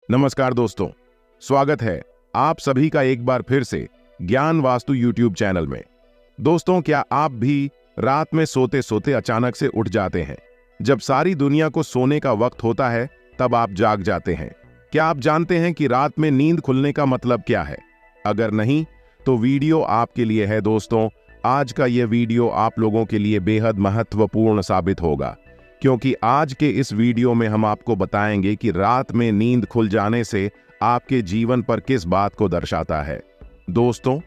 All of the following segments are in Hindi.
नमस्कार दोस्तों, स्वागत है आप सभी का एक बार फिर से ज्ञान वास्तु यूट्यूब चैनल में। दोस्तों, क्या आप भी रात में सोते सोते अचानक से उठ जाते हैं? जब सारी दुनिया को सोने का वक्त होता है तब आप जाग जाते हैं। क्या आप जानते हैं कि रात में नींद खुलने का मतलब क्या है? अगर नहीं तो वीडियो आपके लिए है दोस्तों। आज का यह वीडियो आप लोगों के लिए बेहद महत्वपूर्ण साबित होगा, क्योंकि आज के इस वीडियो में हम आपको बताएंगे कि रात में नींद खुल जाने से आपके जीवन पर किस बात को दर्शाता है। दोस्तों,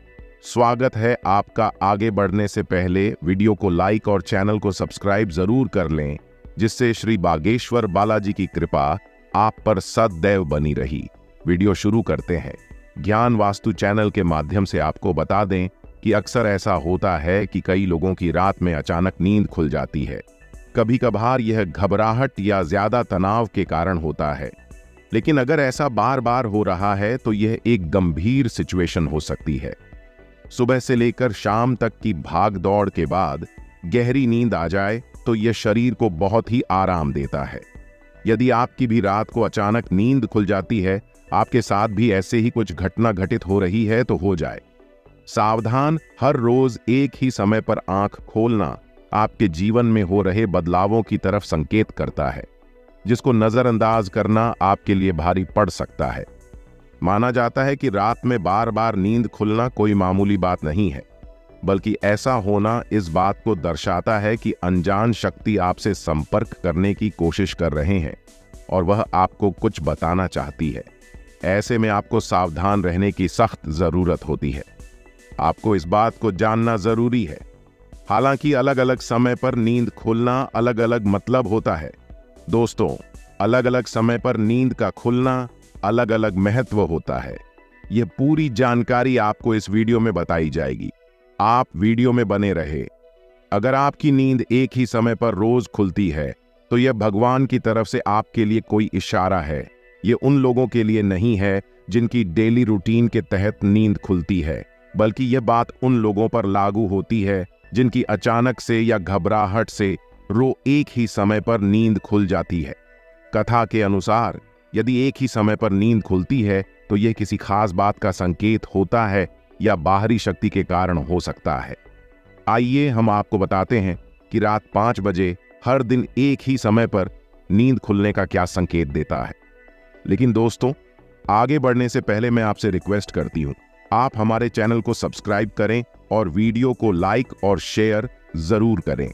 स्वागत है आपका। आगे बढ़ने से पहले वीडियो को लाइक और चैनल को सब्सक्राइब जरूर कर लें, जिससे श्री बागेश्वर बालाजी की कृपा आप पर सदैव बनी रही। वीडियो शुरू करते हैं। ज्ञान वास्तु चैनल के माध्यम से आपको बता दें कि अक्सर ऐसा होता है कि कई लोगों की रात में अचानक नींद खुल जाती है। कभी कभार यह घबराहट या ज्यादा तनाव के कारण होता है, लेकिन अगर ऐसा बार बार हो रहा है तो यह एक गंभीर सिचुएशन हो सकती है। सुबह से लेकर शाम तक की भाग दौड़ के बाद गहरी नींद आ जाए तो यह शरीर को बहुत ही आराम देता है। यदि आपकी भी रात को अचानक नींद खुल जाती है, आपके साथ भी ऐसे ही कुछ घटना घटित हो रही है, तो हो जाए सावधान। हर रोज एक ही समय पर आंख खोलना आपके जीवन में हो रहे बदलावों की तरफ संकेत करता है, जिसको नजरअंदाज करना आपके लिए भारी पड़ सकता है। माना जाता है कि रात में बार बार नींद खुलना कोई मामूली बात नहीं है, बल्कि ऐसा होना इस बात को दर्शाता है कि अनजान शक्ति आपसे संपर्क करने की कोशिश कर रहे हैं और वह आपको कुछ बताना चाहती है। ऐसे में आपको सावधान रहने की सख्त जरूरत होती है। आपको इस बात को जानना जरूरी है। हालांकि अलग अलग समय पर नींद खुलना अलग अलग मतलब होता है। दोस्तों, अलग अलग समय पर नींद का खुलना अलग अलग महत्व होता है। यह पूरी जानकारी आपको इस वीडियो में बताई जाएगी। आप वीडियो में बने रहे। अगर आपकी नींद एक ही समय पर रोज खुलती है तो यह भगवान की तरफ से आपके लिए कोई इशारा है। यह उन लोगों के लिए नहीं है जिनकी डेली रूटीन के तहत नींद खुलती है, बल्कि यह बात उन लोगों पर लागू होती है जिनकी अचानक से या घबराहट से एक ही समय पर नींद खुल जाती है। कथा के अनुसार यदि एक ही समय पर नींद खुलती है तो यह किसी खास बात का संकेत होता है या बाहरी शक्ति के कारण हो सकता है। आइए हम आपको बताते हैं कि रात 5 बजे हर दिन एक ही समय पर नींद खुलने का क्या संकेत देता है। लेकिन दोस्तों, आगे बढ़ने से पहले मैं आपसे रिक्वेस्ट करती हूं, आप हमारे चैनल को सब्सक्राइब करें और वीडियो को लाइक और शेयर जरूर करें।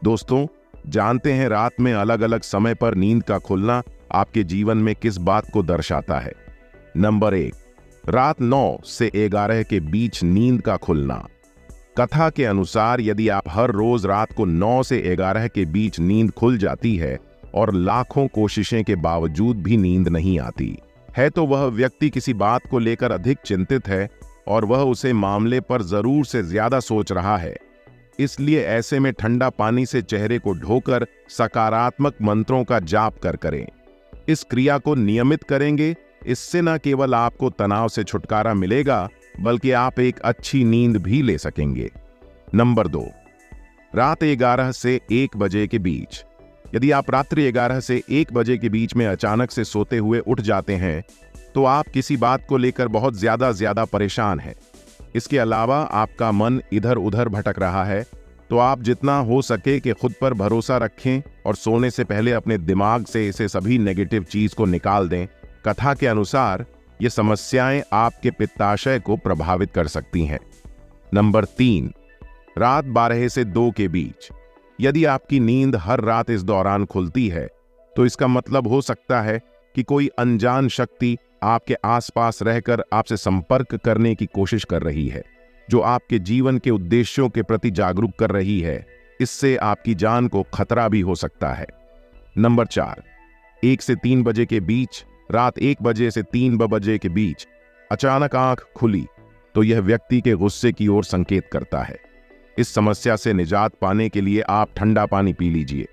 दोस्तों, जानते हैं रात में अलग अलग समय पर नींद का खुलना आपके जीवन में किस बात को दर्शाता है। नंबर 1, रात 9 से 11 के बीच नींद का खुलना। कथा के अनुसार यदि आप हर रोज रात को 9 से 11 के बीच नींद खुल जाती है और लाखों कोशिशें के बावजूद भी नींद नहीं आती है, तो वह व्यक्ति किसी बात को लेकर अधिक चिंतित है और वह उसे मामले पर जरूर से ज्यादा सोच रहा है। इसलिए ऐसे में ठंडा पानी से चेहरे को धोकर सकारात्मक मंत्रों का जाप करें। इस क्रिया को नियमित करेंगे, इससे न केवल आपको तनाव से छुटकारा मिलेगा, बल्कि आप एक अच्छी नींद भी ले सकेंगे। नंबर 2, रात 11 से 1 बजे के बीच। यदि आप रात्रि 11 से 1 बजे के बीच में अचानक से सोते हुए उठ जाते हैं तो आप किसी बात को लेकर बहुत ज्यादा परेशान हैं। इसके अलावा आपका मन इधर उधर भटक रहा है, तो आप जितना हो सके कि खुद पर भरोसा रखें और सोने से पहले अपने दिमाग से इसे सभी नेगेटिव चीज को निकाल दें। कथा के अनुसार ये समस्याएं आपके पित्ताशय को प्रभावित कर सकती हैं। नंबर 3, रात 12 से 2 के बीच। यदि आपकी नींद हर रात इस दौरान खुलती है तो इसका मतलब हो सकता है कि कोई अनजान शक्ति आपके आसपास रहकर आपसे संपर्क करने की कोशिश कर रही है, जो आपके जीवन के उद्देश्यों के प्रति जागरूक कर रही है। इससे आपकी जान को खतरा भी हो सकता है। नंबर 4, 1 से 3 बजे के बीच। रात 1 बजे से 3 बजे के बीच अचानक आंख खुली तो यह व्यक्ति के गुस्से की ओर संकेत करता है। इस समस्या से निजात पाने के लिए आप ठंडा पानी पी लीजिए।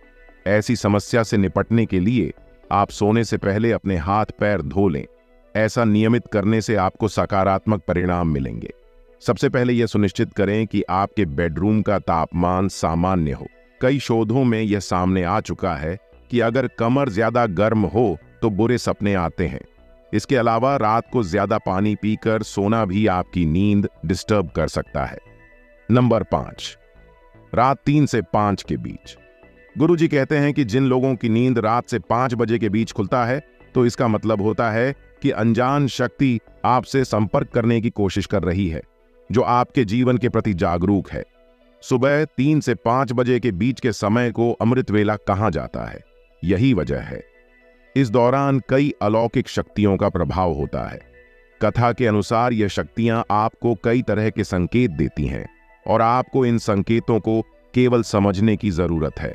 ऐसी समस्या से निपटने के लिए आप सोने से पहले अपने हाथ पैर धो लें। ऐसा नियमित करने से आपको सकारात्मक परिणाम मिलेंगे। सबसे पहले यह सुनिश्चित करें कि आपके बेडरूम का तापमान सामान्य हो। कई शोधों में यह सामने आ चुका है कि अगर कमर ज्यादा गर्म हो तो बुरे सपने आते हैं, इसके अलावा रात को ज्यादा पानी पीकर सोना भी आपकी नींद डिस्टर्ब कर सकता है। नंबर 5, रात 3 से 5 के बीच। गुरुजी कहते हैं कि जिन लोगों की नींद रात से 5 बजे के बीच खुलता है तो इसका मतलब होता है कि अनजान शक्ति आपसे संपर्क करने की कोशिश कर रही है, जो आपके जीवन के प्रति जागरूक है। सुबह 3 से 5 बजे के बीच के समय को अमृत वेला कहा जाता है। यही वजह है इस दौरान कई अलौकिक शक्तियों का प्रभाव होता है। कथा के अनुसार यह शक्तियां आपको कई तरह के संकेत देती हैं और आपको इन संकेतों को केवल समझने की जरूरत है।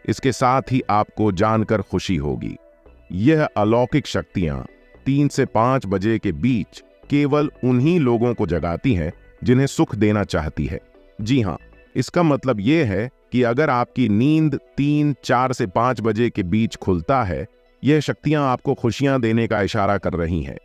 इसके साथ ही आपको जानकर खुशी होगी, यह अलौकिक शक्तियां 3 से 5 बजे के बीच केवल उन्हीं लोगों को जगाती हैं जिन्हें सुख देना चाहती है। जी हां, इसका मतलब यह है कि अगर आपकी नींद 3, 4 से 5 बजे के बीच खुलता है, यह शक्तियां आपको खुशियां देने का इशारा कर रही हैं।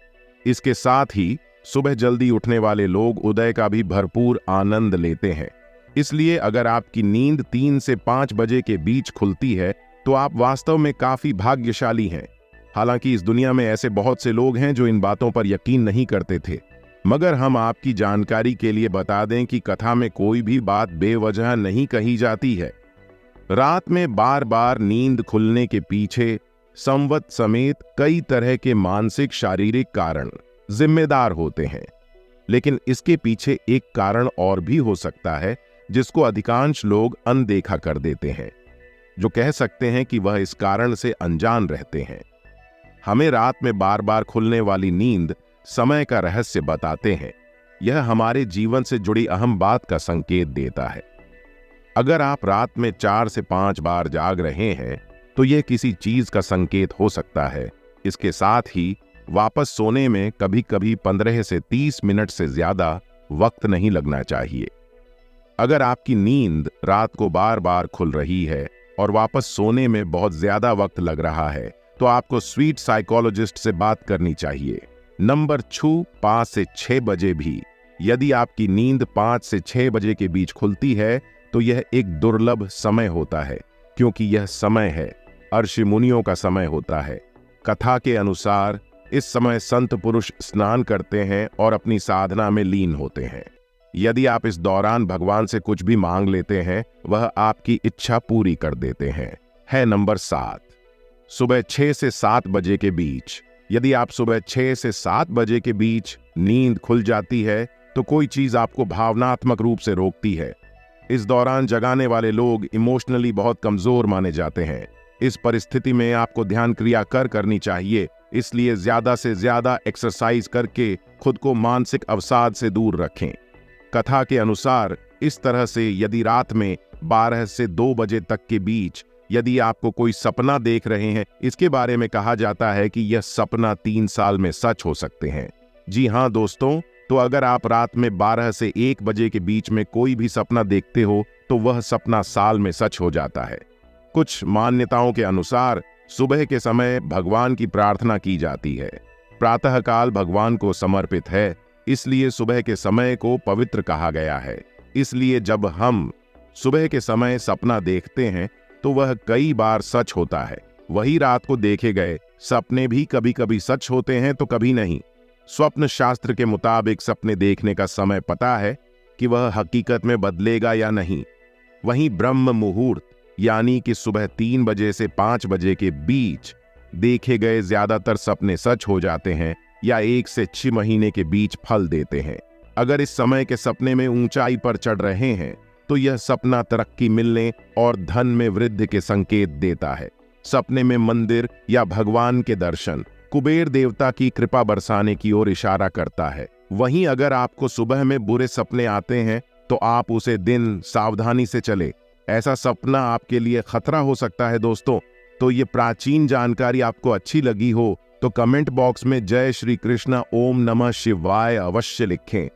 इसके साथ ही सुबह जल्दी उठने वाले लोग उदय का भी भरपूर आनंद लेते हैं। इसलिए अगर आपकी नींद 3 से 5 बजे के बीच खुलती है तो आप वास्तव में काफी भाग्यशाली हैं। हालांकि इस दुनिया में ऐसे बहुत से लोग हैं जो इन बातों पर यकीन नहीं करते थे, मगर हम आपकी जानकारी के लिए बता दें कि कथा में कोई भी बात बेवजह नहीं कही जाती है। रात में बार बार नींद खुलने के पीछे संवत समेत कई तरह के मानसिक शारीरिक कारण जिम्मेदार होते हैं, लेकिन इसके पीछे एक कारण और भी हो सकता है जिसको अधिकांश लोग अनदेखा कर देते हैं, जो कह सकते हैं कि वह इस कारण से अनजान रहते हैं। हमें रात में बार बार खुलने वाली नींद समय का रहस्य बताते हैं। यह हमारे जीवन से जुड़ी अहम बात का संकेत देता है। अगर आप रात में 4 से 5 बार जाग रहे हैं तो यह किसी चीज का संकेत हो सकता है। इसके साथ ही वापस सोने में कभी कभी 15 से 30 मिनट से ज्यादा वक्त नहीं लगना चाहिए। अगर आपकी नींद रात को बार बार खुल रही है और वापस सोने में बहुत ज्यादा वक्त लग रहा है तो आपको स्वीट साइकोलॉजिस्ट से बात करनी चाहिए। नंबर 5 से 6 बजे भी यदि आपकी नींद 5 से 6 बजे के बीच खुलती है तो यह एक दुर्लभ समय होता है, क्योंकि यह समय है अर्षि मुनियों का समय होता है। कथा के अनुसार इस समय संत पुरुष स्नान करते हैं और अपनी साधना में लीन होते हैं। यदि आप इस दौरान भगवान से कुछ भी मांग लेते हैं, वह आपकी इच्छा पूरी कर देते हैं। है नंबर 7, सुबह 6 से 7 बजे के बीच। यदि आप सुबह 6 से 7 बजे के बीच नींद खुल जाती है तो कोई चीज आपको भावनात्मक रूप से रोकती है। इस दौरान जगाने वाले लोग इमोशनली बहुत कमजोर माने जाते हैं। इस परिस्थिति में आपको ध्यान क्रिया करनी चाहिए, इसलिए ज्यादा से ज्यादा एक्सरसाइज करके खुद को मानसिक अवसाद से दूर रखें। कथा के अनुसार इस तरह से यदि रात में 12 से 2 बजे तक के बीच यदि आपको कोई सपना देख रहे हैं, इसके बारे में कहा जाता है कि यह सपना 3 साल में सच हो सकते हैं। जी हाँ दोस्तों, तो अगर आप रात में 12 से 1 बजे के बीच में कोई भी सपना देखते हो तो वह सपना साल में सच हो जाता है। कुछ मान्यताओं के अनुसार सुबह के समय भगवान की प्रार्थना की जाती है। प्रातःकाल भगवान को समर्पित है, इसलिए सुबह के समय को पवित्र कहा गया है। इसलिए जब हम सुबह के समय सपना देखते हैं तो वह कई बार सच होता है। वही रात को देखे गए सपने भी कभी कभी सच होते हैं तो कभी नहीं। स्वप्न शास्त्र के मुताबिक सपने देखने का समय पता है कि वह हकीकत में बदलेगा या नहीं। वहीं ब्रह्म मुहूर्त यानी कि सुबह 3 बजे से 5 बजे के बीच देखे गए ज्यादातर सपने सच हो जाते हैं या 1 से 6 महीने के बीच फल देते हैं। अगर इस समय के सपने में ऊंचाई पर चढ़ रहे हैं तो यह सपना तरक्की मिलने और धन में वृद्धि के संकेत देता है। सपने में मंदिर या भगवान के दर्शन कुबेर देवता की कृपा बरसाने की ओर इशारा करता है। वहीं अगर आपको सुबह में बुरे सपने आते हैं तो आप उसे दिन सावधानी से चले। ऐसा सपना आपके लिए खतरा हो सकता है दोस्तों। तो ये प्राचीन जानकारी आपको अच्छी लगी हो तो कमेंट बॉक्स में जय श्री कृष्णा ओम नमः शिवाय अवश्य लिखें।